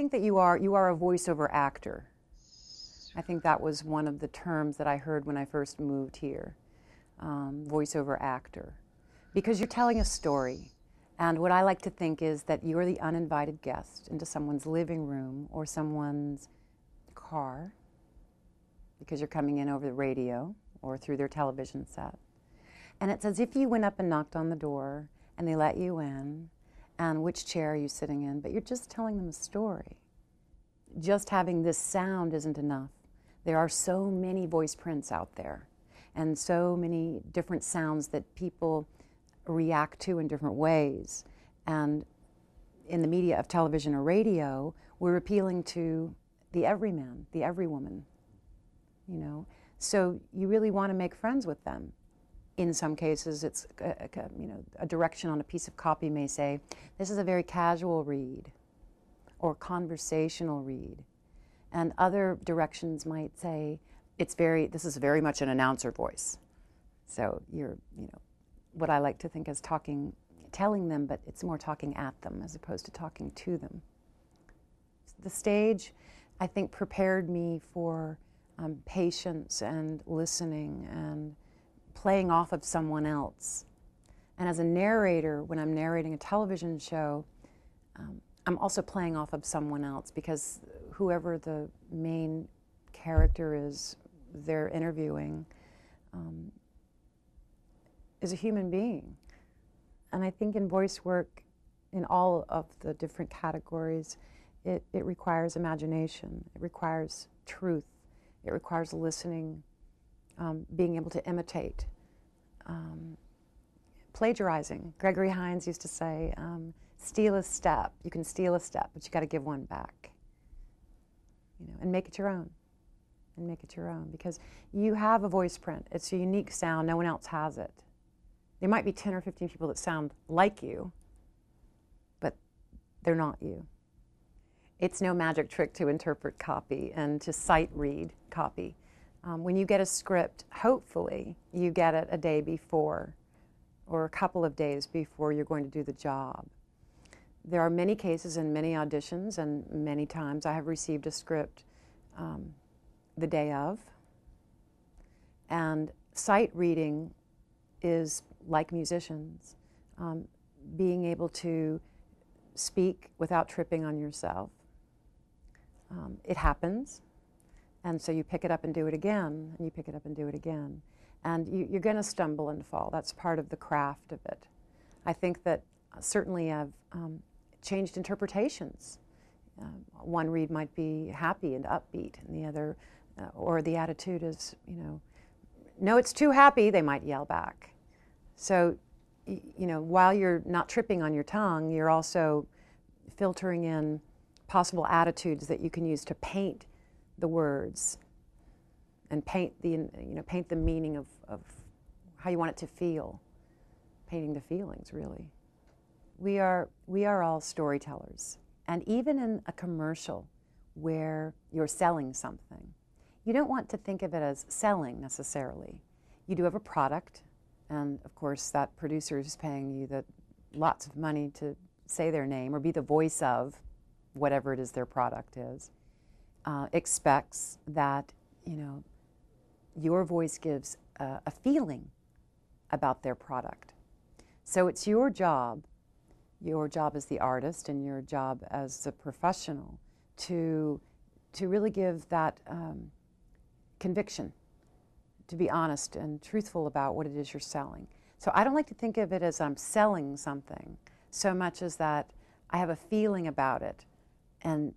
think that you are a voiceover actor. I think that was one of the terms that I heard when I first moved here, voiceover actor, because you're telling a story. And what I like to think is that you're the uninvited guest into someone's living room or someone's car, because you're coming in over the radio or through their television set. And it's as if you went up and knocked on the door and they let you in, and which chair are you sitting in, but you're just telling them a story. Just having this sound isn't enough. There are so many voice prints out there and so many different sounds that people react to in different ways. And in the media of television or radio, we're appealing to the everyman, the everywoman, you know. So you really want to make friends with them. In some cases, it's a direction on a piece of copy may say, this is a very casual read or conversational read. And other directions might say, this is very much an announcer voice. So you're, what I like to think is telling them, but it's more talking at them as opposed to talking to them. The stage, I think, prepared me for patience and listening and playing off of someone else. And as a narrator, when I'm narrating a television show, I'm also playing off of someone else, because whoever the main character is they're interviewing is a human being. And I think in voice work, in all of the different categories, it requires imagination, it requires truth, it requires listening, being able to imitate, plagiarizing. Gregory Hines used to say, steal a step. You can steal a step, but you got to give one back. And make it your own. And make it your own, because you have a voice print. It's a unique sound. No one else has it. There might be 10 or 15 people that sound like you, but they're not you. It's no magic trick to interpret copy and to sight read copy. When you get a script, hopefully you get it a day before or a couple of days before you're going to do the job. There are many cases and many auditions, and many times I have received a script the day of. And sight reading is like musicians, being able to speak without tripping on yourself. It happens, and so you pick it up and do it again, and you pick it up and do it again. And you're going to stumble and fall. That's part of the craft of it. I think that certainly I've changed interpretations. One read might be happy and upbeat, and the other, or the attitude is, no, it's too happy, they might yell back. So, while you're not tripping on your tongue, you're also filtering in possible attitudes that you can use to paint the words and paint the meaning of how you want it to feel, painting the feelings, really. We are all storytellers. And even in a commercial where you're selling something, you don't want to think of it as selling necessarily. You do have a product, and of course that producer is paying you lots of money to say their name or be the voice of whatever it is their product is, expects that your voice gives a feeling about their product. So it's your job as the artist and your job as a professional to really give that conviction, to be honest and truthful about what it is you're selling. So I don't like to think of it as I'm selling something so much as that I have a feeling about it and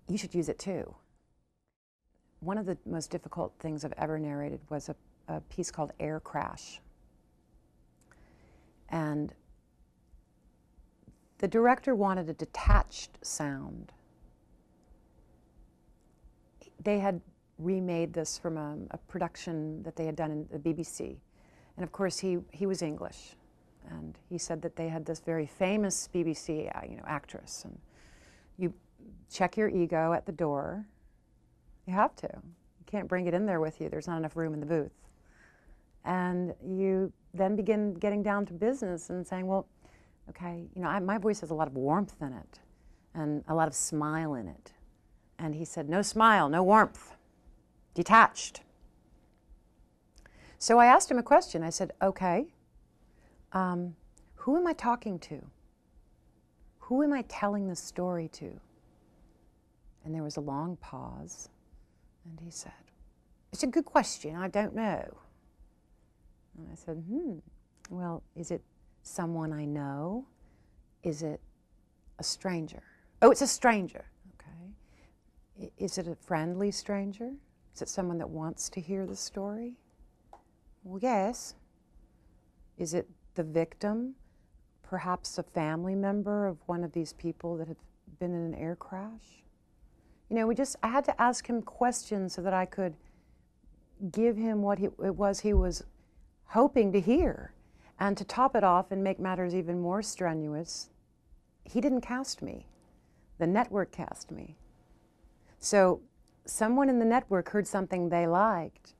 you should use it too. One of the most difficult things I've ever narrated was a piece called Air Crash. And the director wanted a detached sound. They had remade this from a production that they had done in the BBC. And of course, he was English. And he said that they had this very famous BBC actress. And you check your ego at the door. You have to. You can't bring it in there with you. There's not enough room in the booth. And you then begin getting down to business and saying, well, okay, my voice has a lot of warmth in it. and a lot of smile in it. And he said, no smile, no warmth, detached. So I asked him a question. I said, okay, who am I talking to? Who am I telling this story to? And there was a long pause, and he said, it's a good question, I don't know. And I said, well, is it someone I know? Is it a stranger? Oh, it's a stranger, okay. Is it a friendly stranger? Is it someone that wants to hear the story? Well, yes. Is it the victim? Perhaps a family member of one of these people that have been in an air crash? You know, I had to ask him questions so that I could give him what it was he was hoping to hear. And to top it off and make matters even more strenuous, he didn't cast me. The network cast me. So someone in the network heard something they liked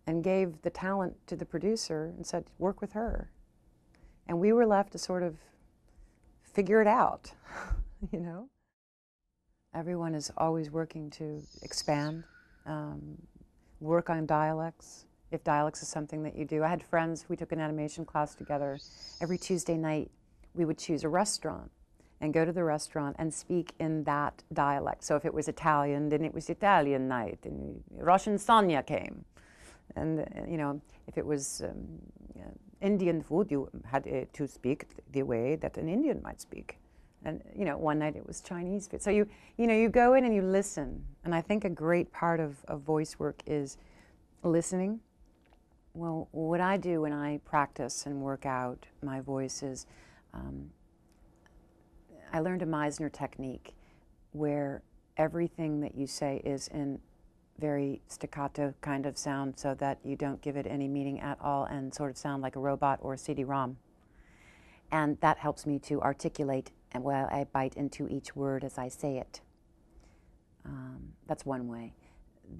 and gave the talent to the producer and said, work with her. And we were left to sort of figure it out, you know? Everyone is always working to expand, work on dialects, if dialects is something that you do. I had friends, we took an animation class together. Every Tuesday night, we would choose a restaurant and go to the restaurant and speak in that dialect. So if it was Italian, then it was Italian night, and Russian Sonia came. And, you know, if it was Indian food, you had to speak the way that an Indian might speak. And, you know, one night it was Chinese food. So you know, you go in and you listen. And I think a great part of voice work is listening. Well, what I do when I practice and work out my voice is I learned a Meisner technique where everything that you say is in very staccato kind of sound so that you don't give it any meaning at all and sort of sound like a robot or a CD-ROM. And that helps me to articulate and while I bite into each word as I say it. That's one way.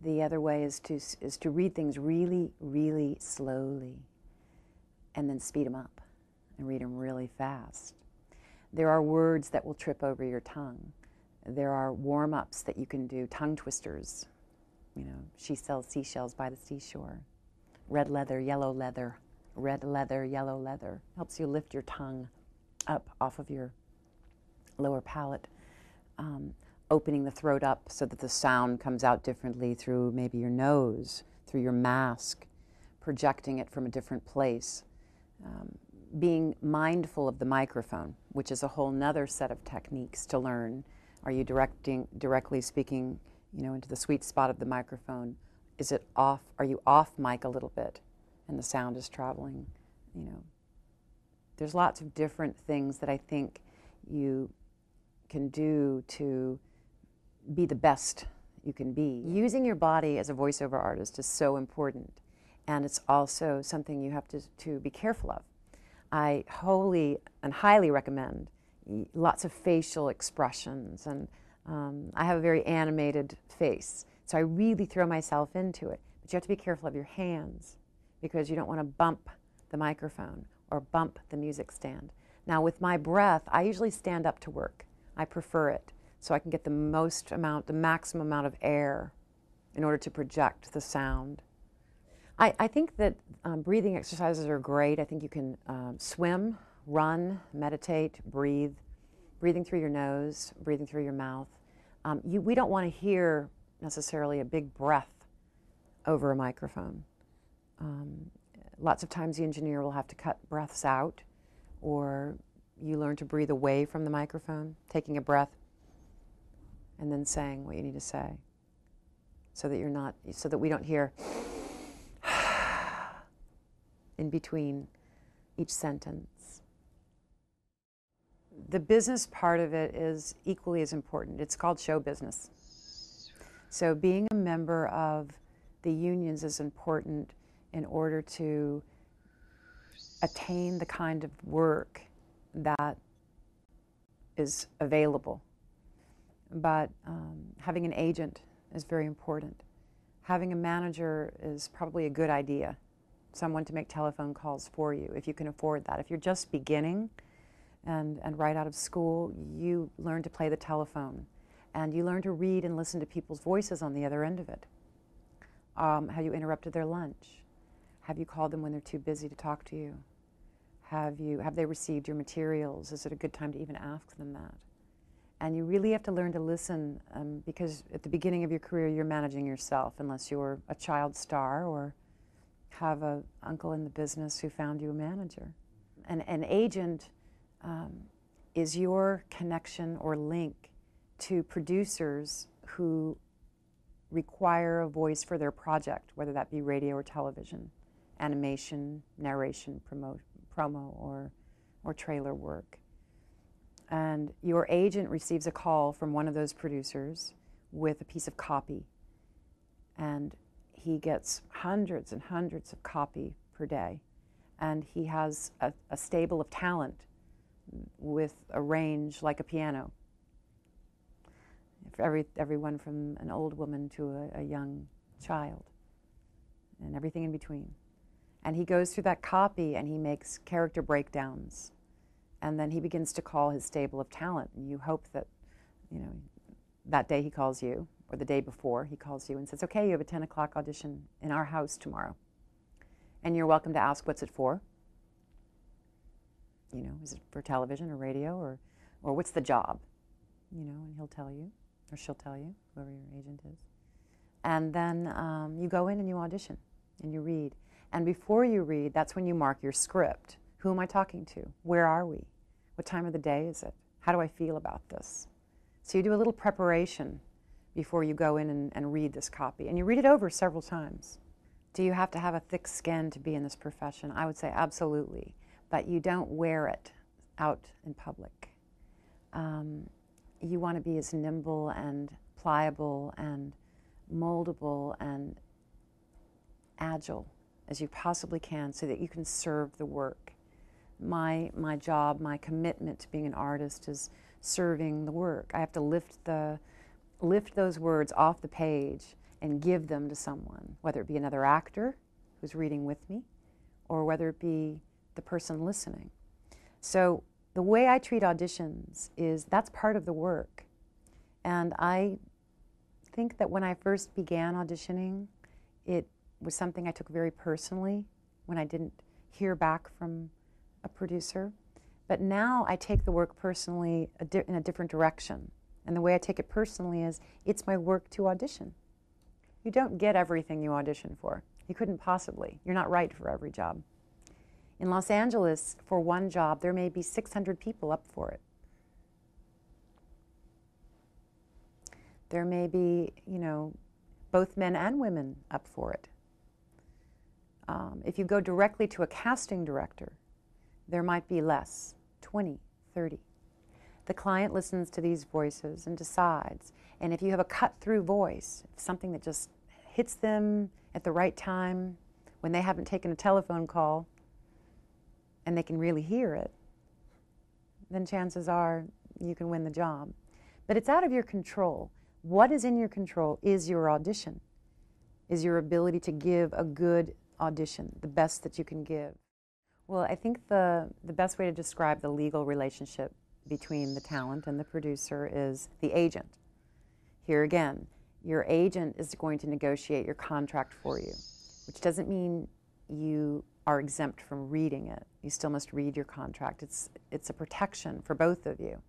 The other way is to read things really, really slowly and then speed them up and read them really fast. There are words that will trip over your tongue. There are warm-ups that you can do, tongue twisters. You know, she sells seashells by the seashore. Red leather, yellow leather. Red leather, yellow leather. Helps you lift your tongue up off of your lower palate. Opening the throat up so that the sound comes out differently through maybe your nose, through your mask, projecting it from a different place. Being mindful of the microphone, which is a whole nother set of techniques to learn. Are you directly speaking, you know, into the sweet spot of the microphone? Is it off? Are you off mic a little bit and the sound is traveling? You know, there's lots of different things that I think you can do to be the best you can be. Using your body as a voiceover artist is so important, and it's also something you have to be careful of. I wholly and highly recommend lots of facial expressions, and I have a very animated face, so I really throw myself into it. But you have to be careful of your hands because you don't want to bump the microphone or bump the music stand. Now with my breath, I usually stand up to work. I prefer it so I can get the maximum amount of air in order to project the sound. I think that breathing exercises are great. I think you can swim, run, meditate, breathe, breathing through your nose, breathing through your mouth. We don't want to hear necessarily a big breath over a microphone. Lots of times the engineer will have to cut breaths out, or you learn to breathe away from the microphone, taking a breath and then saying what you need to say, so that we don't hear in between each sentence. The business part of it is equally as important. It's called show business. So being a member of the unions is important in order to attain the kind of work that is available. But having an agent is very important. Having a manager is probably a good idea. Someone to make telephone calls for you, if you can afford that. If you're just beginning, and right out of school, you learn to play the telephone, and you learn to read and listen to people's voices on the other end of it. Have you interrupted their lunch? Have you called them when they're too busy to talk to you? Have they received your materials? Is it a good time to even ask them that? And you really have to learn to listen, because at the beginning of your career, you're managing yourself, unless you're a child star or have an uncle in the business who found you a manager. An agent is your connection or link to producers who require a voice for their project, whether that be radio or television, animation, narration, promo, or trailer work. And your agent receives a call from one of those producers with a piece of copy, and he gets hundreds and hundreds of copy per day, and he has a stable of talent with a range like a piano, for everyone from an old woman to a young child, and everything in between. And he goes through that copy and he makes character breakdowns. And then he begins to call his stable of talent. And you hope that, that day he calls you, or the day before he calls you and says, okay, you have a 10 o'clock audition in our house tomorrow. And you're welcome to ask, what's it for? Is it for television or radio, or what's the job? And he'll tell you, or she'll tell you, whoever your agent is. And then you go in and you audition, and you read. And before you read, that's when you mark your script. Who am I talking to? Where are we? What time of the day is it? How do I feel about this? So you do a little preparation before you go in and read this copy. And you read it over several times. Do you have to have a thick skin to be in this profession? I would say absolutely. But you don't wear it out in public. You want to be as nimble and pliable and moldable and agile as you possibly can, so that you can serve the work. My job, my commitment to being an artist is serving the work. I have to lift those words off the page and give them to someone, whether it be another actor who's reading with me, or whether it be the person listening. So the way I treat auditions is that's part of the work. And I think that when I first began auditioning, it was something I took very personally when I didn't hear back from a producer. But now I take the work personally in a different direction. And the way I take it personally is, it's my work to audition. You don't get everything you audition for. You couldn't possibly. You're not right for every job. In Los Angeles, for one job, there may be 600 people up for it. There may be, both men and women up for it. If you go directly to a casting director, there might be less, 20, 30. The client listens to these voices and decides. And if you have a cut-through voice, something that just hits them at the right time when they haven't taken a telephone call and they can really hear it, then chances are you can win the job. But it's out of your control. What is in your control is your audition, is your ability to give a good audition, the best that you can give. Well, I think the best way to describe the legal relationship between the talent and the producer is the agent. Here again, your agent is going to negotiate your contract for you, which doesn't mean you are exempt from reading it. You still must read your contract. It's a protection for both of you.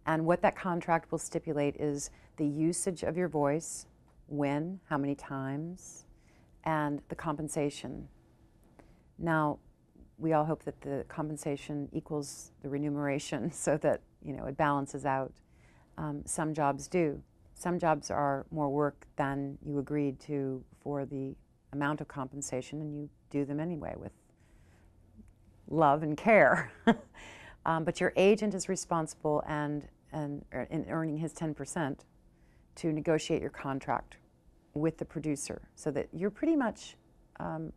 And what that contract will stipulate is the usage of your voice, when, how many times, and the compensation. Now, we all hope that the compensation equals the remuneration so that, it balances out. Some jobs do. Some jobs are more work than you agreed to for the amount of compensation, and you do them anyway with love and care. But your agent is responsible and in earning his 10% to negotiate your contract with the producer, so that you're pretty much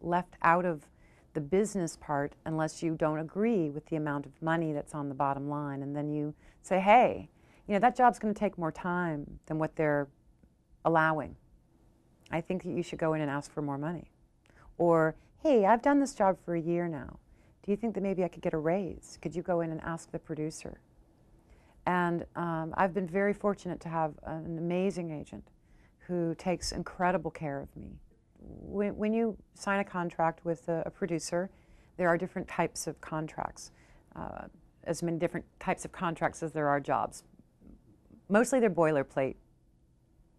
left out of the business part unless you don't agree with the amount of money that's on the bottom line. And then you say, hey, that job's going to take more time than what they're allowing. I think that you should go in and ask for more money. Or, hey, I've done this job for a year now. Do you think that maybe I could get a raise? Could you go in and ask the producer? And I've been very fortunate to have an amazing agent who takes incredible care of me. When you sign a contract with a producer, there are different types of contracts, as many different types of contracts as there are jobs. Mostly they're boilerplate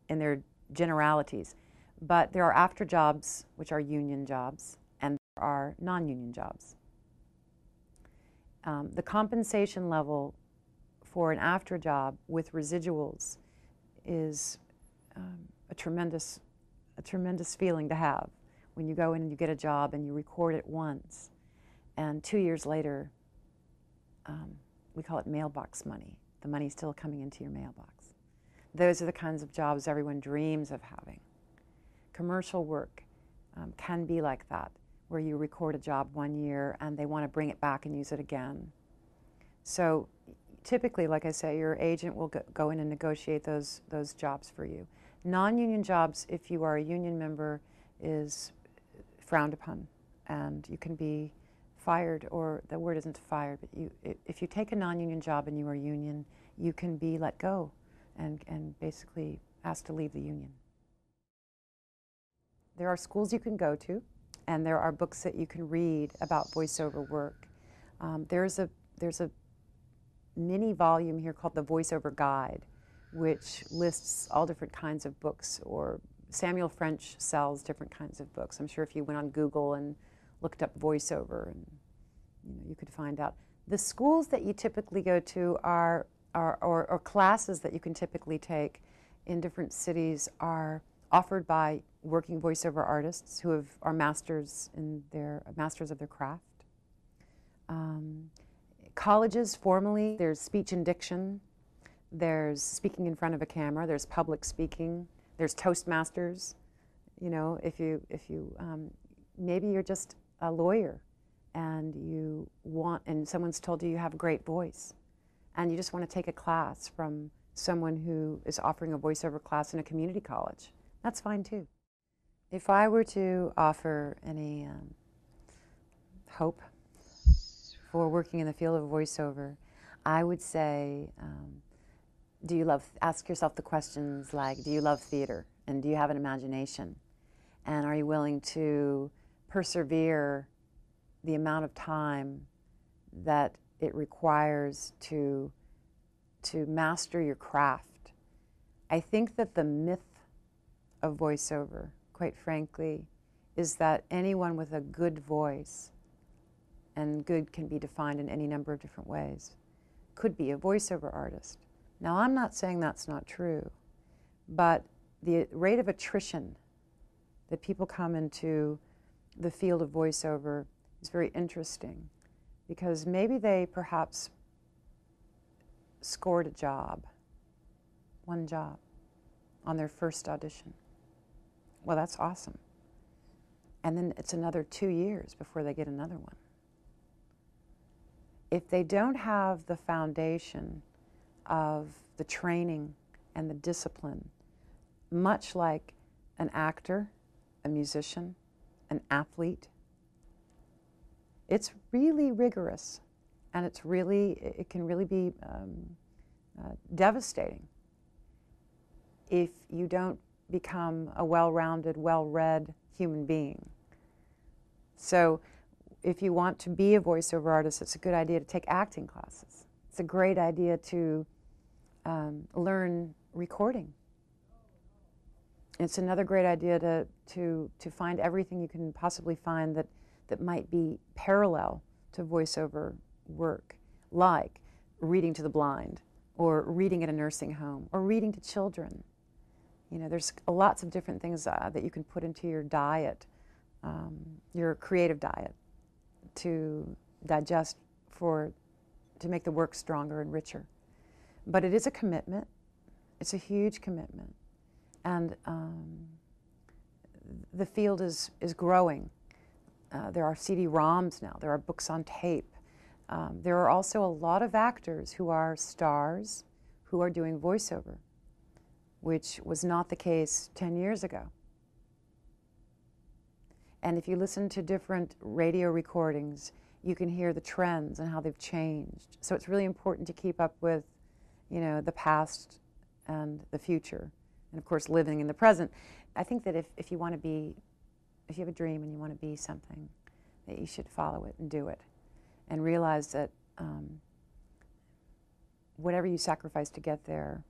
in their generalities, but there are after jobs, which are union jobs, and there are non-union jobs. The compensation level for an after job with residuals is a tremendous feeling to have when you go in and you get a job and you record it once, and 2 years later, we call it mailbox money. The money's still coming into your mailbox. Those are the kinds of jobs everyone dreams of having. Commercial work can be like that, where you record a job 1 year and they want to bring it back and use it again. So typically, like I say, your agent will go in and negotiate those jobs for you. Non-union jobs, if you are a union member, is frowned upon, and you can be fired, or the word isn't fired, but if you take a non-union job and you are union, you can be let go and basically asked to leave the union. There are schools you can go to, and there are books that you can read about voiceover work. There's a mini volume here called the Voiceover Guide, which lists all different kinds of books, or Samuel French sells different kinds of books. I'm sure if you went on Google and looked up voiceover, and you could find out. The schools that you typically go to or classes that you can typically take in different cities are offered by working voiceover artists who are masters of their craft. Colleges, formally, there's speech and diction, there's speaking in front of a camera, there's public speaking, there's Toastmasters. You know, if you maybe you're just a lawyer and and someone's told you have a great voice, and you just want to take a class from someone who is offering a voiceover class in a community college. That's fine too. If I were to offer any hope for working in the field of voiceover, I would say, ask yourself the questions like, do you love theater? And do you have an imagination? And are you willing to persevere the amount of time that it requires to master your craft? I think that the myth of voiceover, quite frankly, is that anyone with a good voice, and good can be defined in any number of different ways, could be a voiceover artist. Now, I'm not saying that's not true, but the rate of attrition that people come into the field of voiceover is very interesting, because maybe they perhaps scored a job, one job, on their first audition. Well, that's awesome. And then it's another 2 years before they get another one. If they don't have the foundation of the training and the discipline, much like an actor, a musician, an athlete, it's really rigorous, and it can really be devastating if you don't become a well-rounded, well-read human being. So if you want to be a voiceover artist, it's a good idea to take acting classes. It's a great idea to learn recording. It's another great idea to find everything you can possibly find that might be parallel to voiceover work, like reading to the blind, or reading at a nursing home, or reading to children. You know, there's lots of different things that you can put into your diet, your creative diet, to digest, to make the work stronger and richer. But it is a commitment. It's a huge commitment. And the field is growing. There are CD-ROMs now. There are books on tape. There are also a lot of actors who are stars who are doing voiceover, which was not the case 10 years ago. And if you listen to different radio recordings, you can hear the trends and how they've changed. So it's really important to keep up with, you know, the past and the future, and of course living in the present. I think that if you want to be, if you have a dream and you want to be something, that you should follow it and do it, and realize that whatever you sacrifice to get there,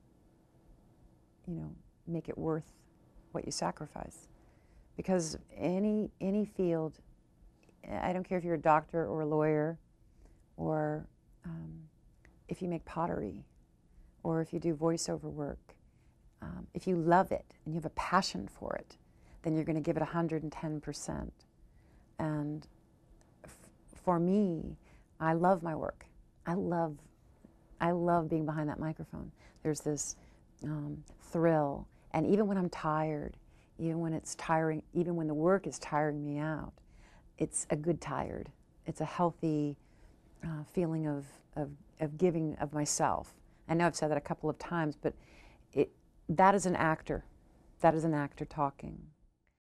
you know, make it worth what you sacrifice. Because any field, I don't care if you're a doctor or a lawyer, or if you make pottery, or if you do voiceover work, if you love it and you have a passion for it, then you're going to give it 110%. And for me, I love my work. I love being behind that microphone. There's this thrill, and even when I'm tired, even when it's tiring, even when the work is tiring me out, it's a good tired. It's a healthy feeling of giving of myself. I know I've said that a couple of times, but that is an actor. That is an actor talking.